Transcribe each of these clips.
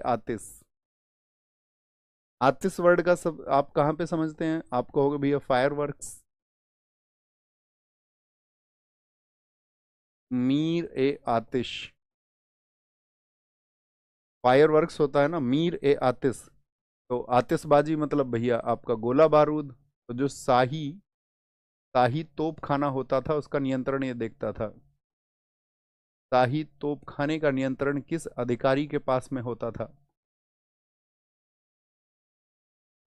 आतिश। आतिश word का सब आप कहाँ पे समझते हैं? आप कहोगे भैया फायर वर्क्स। मीर ए आतिश, फायर वर्क्स होता है ना, मीर ए आतिश। तो आतिशबाजी मतलब भैया आपका गोला बारूद। तो जो शाही शाही तोप खाना होता था उसका नियंत्रण ये देखता था। शाही तोप खाने का नियंत्रण किस अधिकारी के पास में होता था?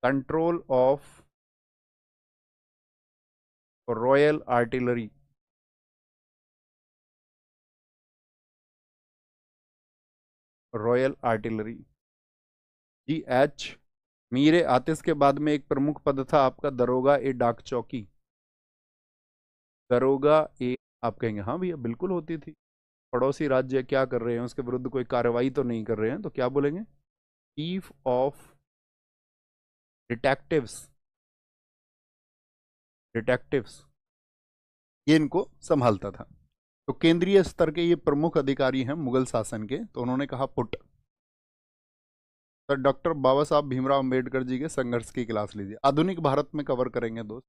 Control of royal artillery. Royal artillery. G H. मीर ए आतिश के बाद में एक प्रमुख पद था आपका दरोगा ए डाक चौकी। दरोगा ए, आप कहेंगे हाँ भैया बिल्कुल होती थी। पड़ोसी राज्य क्या कर रहे हैं उसके विरुद्ध कोई कार्रवाई तो नहीं कर रहे हैं, तो क्या बोलेंगे? Chief of detectives. डिटेक्टिव्स ये इनको संभालता था। तो केंद्रीय स्तर के ये प्रमुख अधिकारी हैं मुगल शासन के, तो उन्होंने कहा पुट। सर डॉक्टर बाबा साहब भीमराव अंबेडकर जी के संघर्ष की क्लास लीजिए, आधुनिक भारत में कवर करेंगे दोस्त,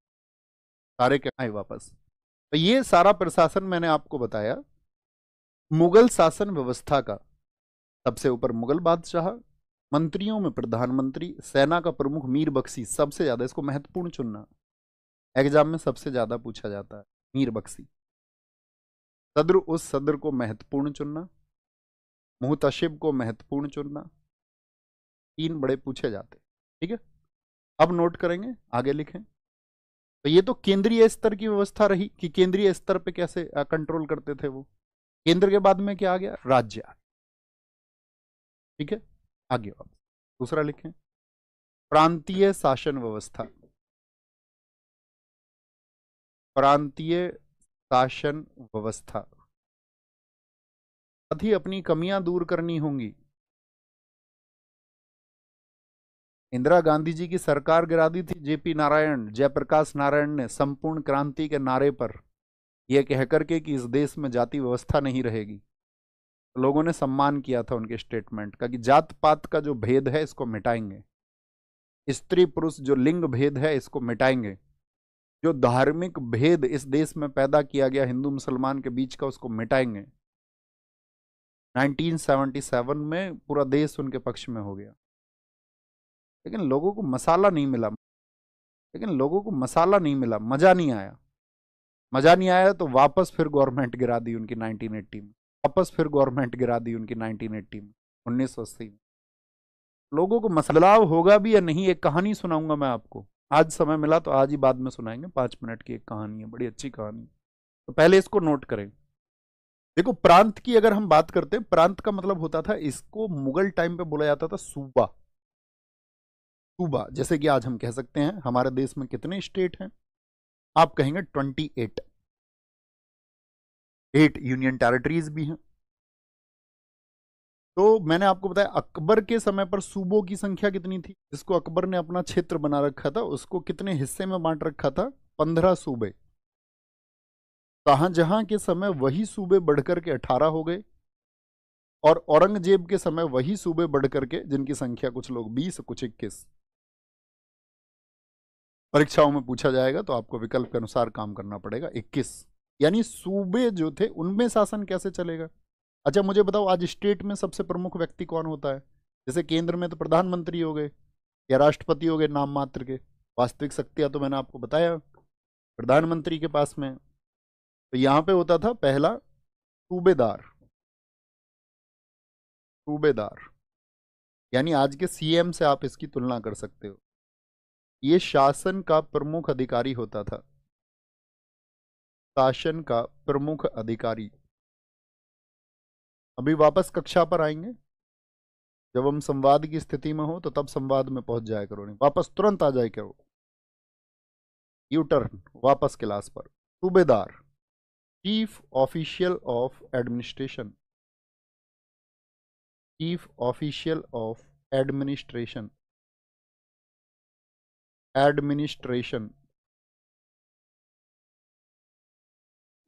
सारे के आए वापस। तो ये सारा प्रशासन मैंने आपको बताया मुगल शासन व्यवस्था का। सबसे ऊपर मुगल बादशाह, मंत्रियों में प्रधानमंत्री, सेना का प्रमुख मीर बख्शी, सबसे ज्यादा इसको महत्वपूर्ण चुनना, एग्जाम में सबसे ज्यादा पूछा जाता है मीर बख्शी। सद्र, उस सद्र को महत्वपूर्ण चुनना, मुहतशिब को महत्वपूर्ण चुनना, तीन बड़े पूछे जाते। ठीक है, अब नोट करेंगे, आगे लिखें। तो ये तो केंद्रीय स्तर की व्यवस्था रही कि केंद्रीय स्तर पे कैसे कंट्रोल करते थे वो। केंद्र के बाद में क्या आ गया? राज्य। ठीक है, आगे वापस दूसरा लिखें, प्रांतीय शासन व्यवस्था। प्रांतीय शासन व्यवस्था साथ ही अपनी कमियां दूर करनी होंगी। इंदिरा गांधी जी की सरकार गिरा दी थी जेपी नारायण, जयप्रकाश नारायण ने संपूर्ण क्रांति के नारे पर यह कहकर के कि इस देश में जाति व्यवस्था नहीं रहेगी। तो लोगों ने सम्मान किया था उनके स्टेटमेंट का कि जात पात का जो भेद है इसको मिटाएंगे, स्त्री पुरुष जो लिंग भेद है इसको मिटाएंगे, जो धार्मिक भेद इस देश में पैदा किया गया हिंदू मुसलमान के बीच का उसको मिटाएंगे। 1977 में पूरा देश उनके पक्ष में हो गया। लेकिन लोगों को मसाला नहीं मिला, लेकिन लोगों को मसाला नहीं मिला, मजा नहीं आया। मजा नहीं आया तो वापस फिर गवर्नमेंट गिरा दी उनकी 1980 में, वापस फिर गवर्नमेंट गिरा दी उनकी 1980 में, 1980 में। लोगों को बदलाव होगा भी या नहीं, एक कहानी सुनाऊंगा मैं आपको। आज समय मिला तो आज ही बाद में सुनाएंगे, 5 मिनट की एक कहानी है, बड़ी अच्छी कहानी। तो पहले इसको नोट करें। देखो प्रांत की अगर हम बात करते हैं, प्रांत का मतलब होता था, इसको मुगल टाइम पे बोला जाता था सूबा। सूबा जैसे कि आज हम कह सकते हैं हमारे देश में कितने स्टेट हैं? आप कहेंगे 28। 8 यूनियन टेरिटरीज भी हैं। तो मैंने आपको बताया अकबर के समय पर सूबों की संख्या कितनी थी? जिसको अकबर ने अपना क्षेत्र बना रखा था उसको कितने हिस्से में बांट रखा था? 15 सूबे। शाहजहां के समय वही सूबे बढ़कर के 18 हो गए, और औरंगजेब के समय वही सूबे बढ़कर के, जिनकी संख्या कुछ लोग 20 कुछ 21। परीक्षाओं में पूछा जाएगा तो आपको विकल्प के अनुसार काम करना पड़ेगा। 21 यानी सूबे जो थे उनमें शासन कैसे चलेगा? अच्छा मुझे बताओ, आज स्टेट में सबसे प्रमुख व्यक्ति कौन होता है? जैसे केंद्र में तो प्रधानमंत्री हो गए या राष्ट्रपति हो गए नाम मात्र के, वास्तविक शक्तियां तो मैंने आपको बताया प्रधानमंत्री के पास में। तो यहां पे होता था पहला सूबेदार। सूबेदार यानी आज के सीएम से आप इसकी तुलना कर सकते हो। ये शासन का प्रमुख अधिकारी होता था, शासन का प्रमुख अधिकारी। अभी वापस कक्षा पर आएंगे, जब हम संवाद की स्थिति में हो तो तब संवाद में पहुंच जाया करो, नहीं वापस तुरंत आ जाए करो, यू टर्न वापस क्लास पर। सूबेदार, chief official of administration. Chief official of administration. Administration.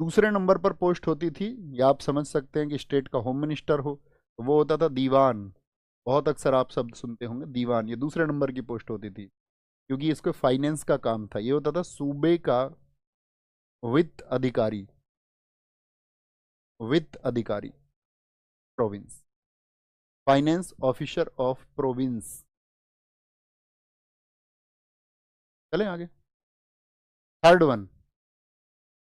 दूसरे नंबर पर पोस्ट होती थी, या आप समझ सकते हैं कि स्टेट का होम मिनिस्टर हो तो वो होता था दीवान, बहुत अक्सर आप शब्द सुनते होंगे दीवान, ये दूसरे नंबर की पोस्ट होती थी क्योंकि इसको फाइनेंस का काम था। ये होता था सूबे का वित्त अधिकारी, वित्त अधिकारी, province, finance officer of province. चलें आगे। थर्ड वन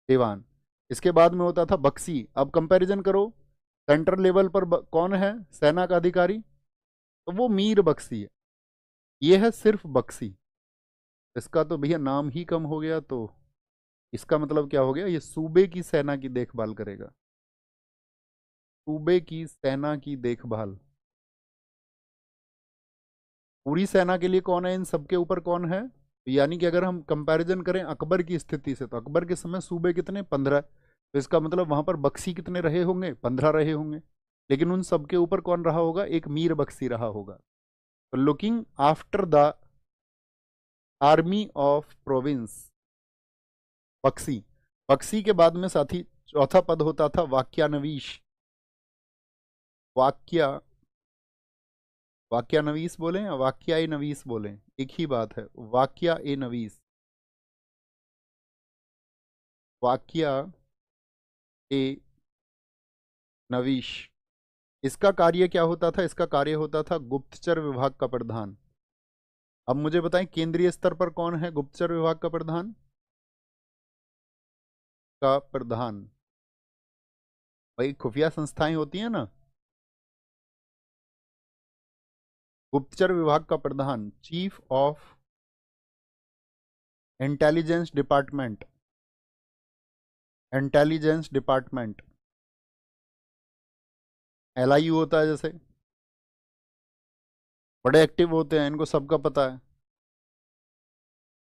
दीवान। इसके बाद में होता था बख्शी। अब कंपैरिजन करो, सेंट्रल लेवल पर कौन है सेना का अधिकारी, तो वो मीर बख्शी है। ये है सिर्फ बख्शी। इसका तो भैया नाम ही कम हो गया, तो इसका मतलब क्या हो गया, ये सूबे की सेना की देखभाल करेगा, सूबे की सेना की देखभाल। पूरी सेना के लिए कौन है, इन सबके ऊपर कौन है, यानी कि अगर हम कंपैरिजन करें अकबर की स्थिति से, तो अकबर के समय सूबे कितने, 15। तो इसका मतलब वहां पर बख्शी कितने रहे होंगे, 15 रहे होंगे। लेकिन उन सबके ऊपर कौन रहा होगा, एक मीर बख्शी रहा होगा। तो looking after the army of province, Bakshi. Bakshi के बाद में साथी चौथा पद होता था वाक्यानवीश। वाक्या, वाक्यानवीस बोलें या वाक्या ए नवीस बोलें, एक ही बात है, वाक्या ए नवीस, वाक्या ए नवीश। इसका कार्य क्या होता था, इसका कार्य होता था गुप्तचर विभाग का प्रधान। अब मुझे बताएं केंद्रीय स्तर पर कौन है गुप्तचर विभाग का प्रधान, का प्रधान, भाई खुफिया संस्थाएं होती हैं ना, गुप्तचर विभाग का प्रधान, chief of intelligence department, intelligence department, LIU होता है जैसे, बड़े एक्टिव होते हैं, इनको सबका पता है।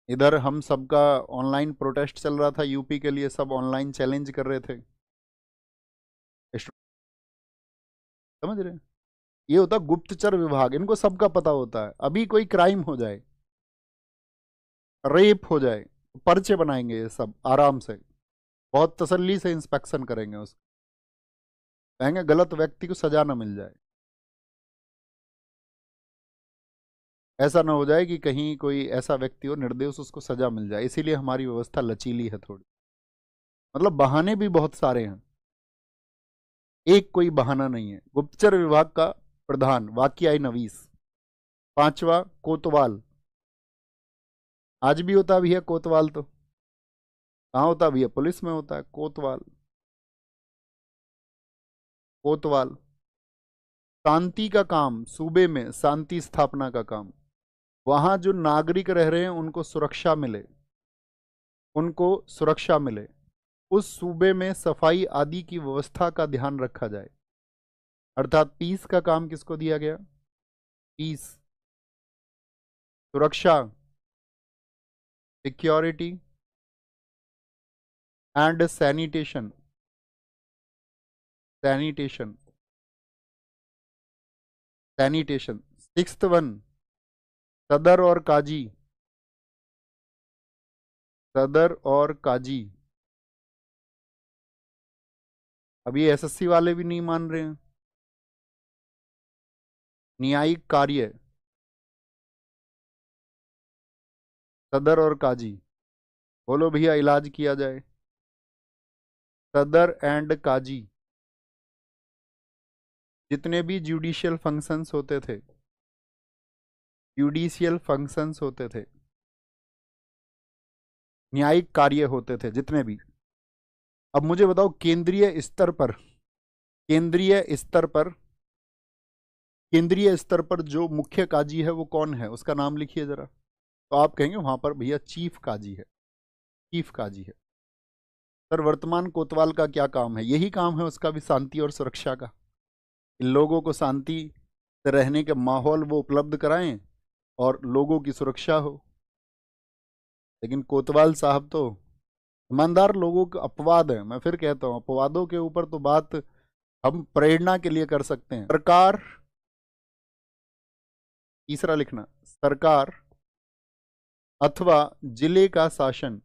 इधर हम सबका ऑनलाइन प्रोटेस्ट चल रहा था यूपी के लिए, सब ऑनलाइन चैलेंज कर रहे थे, समझ रहे हैं? ये होता गुप्तचर विभाग, इनको सबका पता होता है। अभी कोई क्राइम हो जाए, रेप हो जाए, पर्चे बनाएंगे ये सब आराम से, बहुत तसल्ली से इंस्पेक्शन करेंगे उसको, कहेंगे गलत व्यक्ति को सजा ना मिल जाए। ऐसा ना हो जाए कि कहीं कोई ऐसा व्यक्ति हो निर्दोष, उसको सजा मिल जाए। इसीलिए हमारी व्यवस्था लचीली है थोड़ी, मतलब बहाने भी बहुत सारे हैं, एक कोई बहाना नहीं है। गुप्तचर विभाग का प्रधान वाक्याई नवीस। पांचवा कोतवाल, आज भी होता भी है कोतवाल, तो कहाँ होता भी है, पुलिस में होता है कोतवाल। कोतवाल शांति का काम, सूबे में शांति स्थापना का काम, वहां जो नागरिक रह रहे हैं उनको सुरक्षा मिले, उनको सुरक्षा मिले, उस सूबे में सफाई आदि की व्यवस्था का ध्यान रखा जाए। अर्थात पीस का काम किसको दिया गया, पीस, सुरक्षा, security and sanitation, sanitation, sanitation. Sixth one सदर और काजी, सदर और काजी। अभी एसएससी वाले भी नहीं मान रहे हैं। न्यायिक कार्य, सदर और काजी, बोलो भैया इलाज किया जाए, सदर एंड काजी। जितने भी जुडिशियल फंक्शंस होते थे, जुडिशियल फंक्शंस होते थे, न्यायिक कार्य होते थे जितने भी। अब मुझे बताओ केंद्रीय स्तर पर, केंद्रीय स्तर पर, केंद्रीय स्तर पर जो मुख्य काजी है वो कौन है, उसका नाम लिखिए जरा। तो आप कहेंगे वहां पर भैया चीफ काजी है, चीफ काजी है। सर वर्तमान कोतवाल का क्या काम है, यही काम है उसका भी, शांति और सुरक्षा का। इन लोगों को शांति से रहने के माहौल वो उपलब्ध कराएं और लोगों की सुरक्षा हो। लेकिन कोतवाल साहब तो ईमानदार लोगों का अपवाद है। मैं फिर कहता हूं अपवादों के ऊपर तो बात हम प्रेरणा के लिए कर सकते हैं। सरकार, तीसरा लिखना, सरकार अथवा जिले का शासन,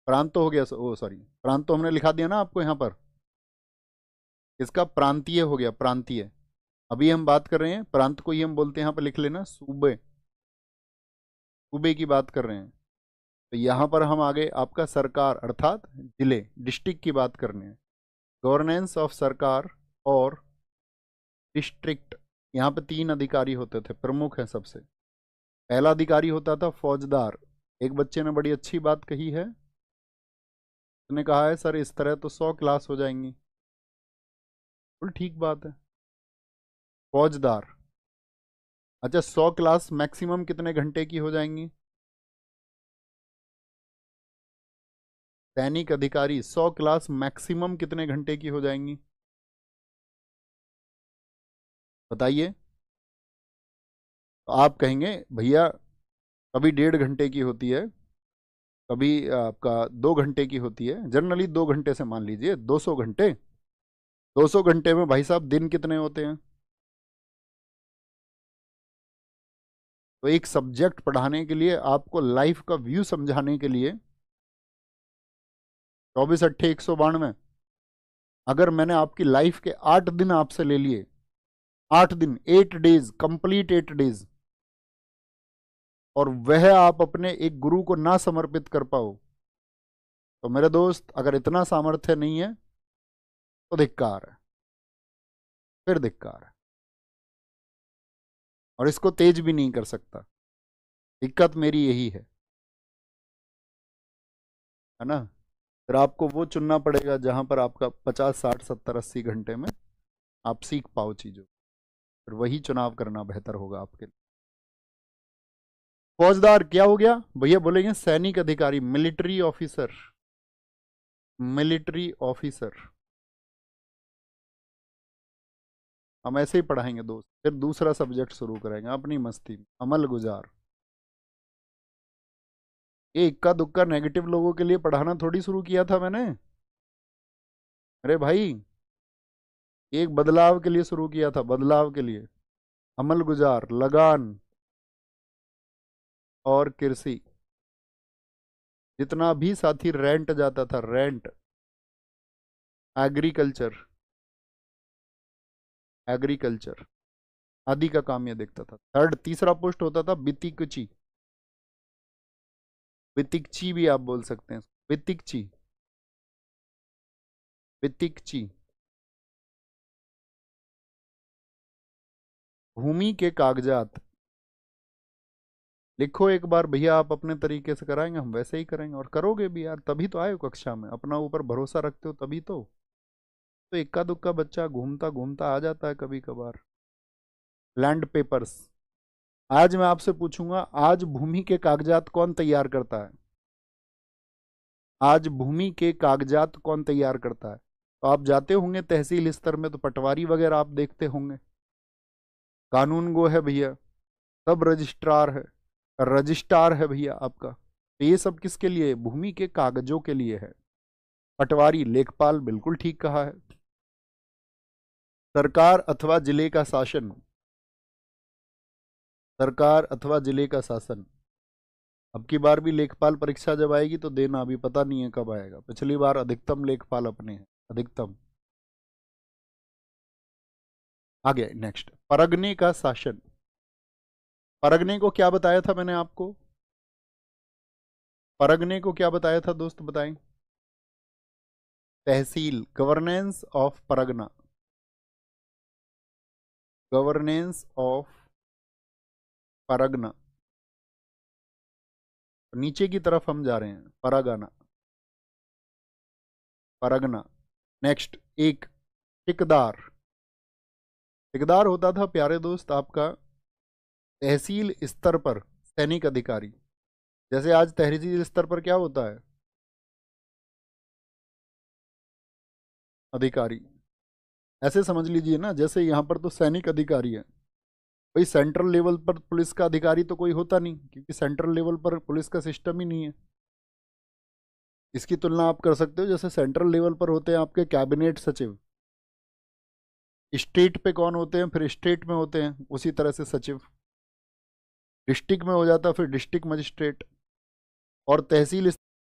प्रांत तो हो गया, ओ सॉरी, प्रांत तो हमने लिखा दिया ना आपको यहां पर, इसका प्रांतीय हो गया, प्रांतीय। अभी हम बात कर रहे हैं प्रांत को ही हम बोलते हैं, यहाँ पर लिख लेना सूबे, सूबे की बात कर रहे हैं। तो यहाँ पर हम आगे आपका सरकार अर्थात जिले, डिस्ट्रिक्ट की बात करने हैं। गवर्नेंस ऑफ सरकार और डिस्ट्रिक्ट, यहाँ पे 3 अधिकारी होते थे, प्रमुख हैं सबसे। पहला अधिकारी होता था फौजदार। एक बच्चे ने बड़ी अच्छी बात कही है, उसने कहा है सर इस तरह तो 100 क्लास हो जाएंगी। बिल्कुल ठीक बात है, फौजदार। अच्छा 100 क्लास मैक्सिमम कितने घंटे की हो जाएंगी? सैनिक अधिकारी 100 क्लास मैक्सिमम कितने घंटे की हो जाएंगी बताइए। तो आप कहेंगे भैया कभी 1.5 घंटे की होती है, कभी आपका 2 घंटे की होती है, जनरली 2 घंटे से मान लीजिए 200 घंटे। 200 घंटे में भाई साहब दिन कितने होते हैं? तो एक सब्जेक्ट पढ़ाने के लिए, आपको लाइफ का व्यू समझाने के लिए 24 अट्ठे 192, अगर मैंने आपकी लाइफ के 8 दिन आपसे ले लिए, 8 दिन, 8 डेज, कंप्लीट 8 डेज, और वह आप अपने एक गुरु को ना समर्पित कर पाओ, तो मेरे दोस्त अगर इतना सामर्थ्य नहीं है तो धिक्कार है, फिर धिक्कार है। और इसको तेज भी नहीं कर सकता, दिक्कत मेरी यही है ना। फिर आपको वो चुनना पड़ेगा जहां पर आपका 50 60 70 80 घंटे में आप सीख पाओ चीजों, फिर वही चुनाव करना बेहतर होगा आपके लिए। फौजदार क्या हो गया भैया? बोलेंगे सैनिक अधिकारी, मिलिट्री ऑफिसर, मिलिट्री ऑफिसर। हम ऐसे ही पढ़ाएंगे दोस्त, फिर दूसरा सब्जेक्ट शुरू करेंगे अपनी मस्ती में, अमल गुजार। ये इक्का दुक्का नेगेटिव लोगों के लिए पढ़ाना थोड़ी शुरू किया था मैंने, अरे भाई एक बदलाव के लिए शुरू किया था, बदलाव के लिए। अमल गुजार, लगान और कृषि। जितना भी साथी रेंट जाता था, रेंट, एग्रीकल्चर, एग्रीकल्चर आदि का काम ये देखता था। थर्ड, तीसरा पोस्ट होता था बितिकची, बितिकची भी आप बोल सकते हैं, बितिकची, बितिकची। भूमि के कागजात लिखो एक बार भैया, आप अपने तरीके से कराएंगे, हम वैसे ही करेंगे, और करोगे भी यार, तभी तो आए हो कक्षा में, अपना ऊपर भरोसा रखते हो तभी तो इक्का दुक्का बच्चा घूमता घूमता आ जाता है कभी कभार। लैंड पेपर्स, आज मैं आपसे पूछूंगा, आज भूमि के कागजात कौन तैयार करता है? आज भूमि के कागजात कौन तैयार करता है? तो आप जाते होंगे तहसील स्तर में, तो पटवारी वगैरह आप देखते होंगे। कानून गो है भैया, सब रजिस्ट्रार है, रजिस्ट्रार है भैया आपका। तो ये सब किसके लिए? भूमि के कागजों के लिए है। पटवारी, लेखपाल, बिल्कुल ठीक कहा है। सरकार अथवा जिले का शासन, सरकार अथवा जिले का शासन। अब की बार भी लेखपाल परीक्षा जब आएगी तो देना, अभी पता नहीं है कब आएगा। पिछली बार अधिकतम लेखपाल अपने हैं, अधिकतम। आगे नेक्स्ट, परगने का शासन। परगने को क्या बताया था मैंने आपको? परगने को क्या बताया था दोस्त, बताएं? तहसील, governance of pargana, governance of pargana. नीचे की तरफ हम जा रहे हैं, परगना, परगना। नेक्स्ट, एक ठेकेदार। ठेकेदार होता था प्यारे दोस्त आपका तहसील स्तर पर सैनिक अधिकारी। जैसे आज तहसील स्तर पर क्या होता है? अधिकारी। ऐसे समझ लीजिए ना, जैसे यहाँ पर तो सैनिक अधिकारी है, भाई सेंट्रल लेवल पर पुलिस का अधिकारी तो कोई होता नहीं, क्योंकि सेंट्रल लेवल पर पुलिस का सिस्टम ही नहीं है। इसकी तुलना आप कर सकते हो, जैसे सेंट्रल लेवल पर होते हैं आपके कैबिनेट सचिव, स्टेट पे कौन होते हैं, फिर स्टेट में होते हैं उसी तरह से सचिव, डिस्ट्रिक्ट में हो जाता है फिर डिस्ट्रिक्ट मजिस्ट्रेट, और तहसील